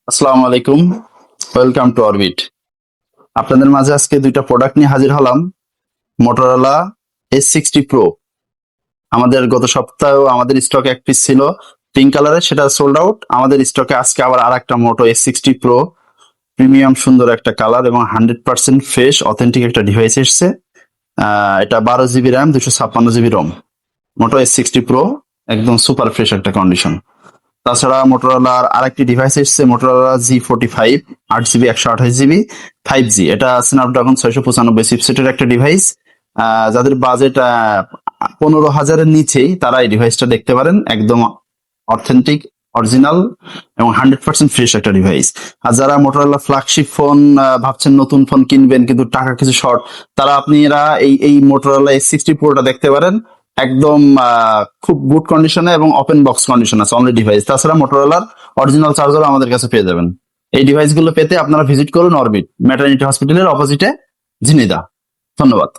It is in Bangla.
আসসালামু আলাইকুম, ওয়েলকাম টু অরবিট। আপনাদের মাঝে আজকে দুইটা প্রোডাক্ট নিয়ে হাজির হলাম। Motorola S60 Pro। আমাদের গত সপ্তাহেও আমাদের স্টকে এক পিস ছিল পিঙ্ক কালারের, সেটা সোল্ড আউট। আমাদের স্টকে আজকে আবার আর একটা মোটো S60 Pro প্রিমিয়াম সুন্দর একটা কালার এবং 100% ফ্রেশ অথেন্টিক একটা ডিভাইস এসছে। এটা 12 GB র্যাম, 256 GB রোম। মোটো S60 Pro একদম সুপার ফ্রেশ একটা কন্ডিশন। তাছাড়া মোটরোলার আরেকটি ডিভাইস এসেছে, Motorola G45, 8 GB 128 GB 5G। এটা স্ন্যাপড্রাগন 695 চিপসেটের একটা ডিভাইস। যাদের বাজেট 15,000-এর নিচেই তারা এই ডিভাইসটা দেখতে পারেন। একদম অথেন্টিক, অরিজিনাল এবং 100% ফ্রেশ একটা ডিভাইস। আর যারা মোটরোলা ফ্ল্যাগশিপ ফোন ভাবছেন নতুন ফোন কিনবেন কিন্তু টাকা কিছু শর্ট, তারা আপনারা এই মোটরোলা S60 Pro দেখতে পারেন। একদম খুব গুড কন্ডিশনে এবং ওপেন বক্স কন্ডিশন আছে অনলি ডিভাইস। তাছাড়া মোটরোলার অরিজিনাল চার্জার আমাদের কাছে পেয়ে যাবেন। এই ডিভাইসগুলো পেতে আপনারা ভিজিট করুন অরবিট ম্যাটারনিটি হসপিটালের অপোজিটে, ঝিনিদা। ধন্যবাদ।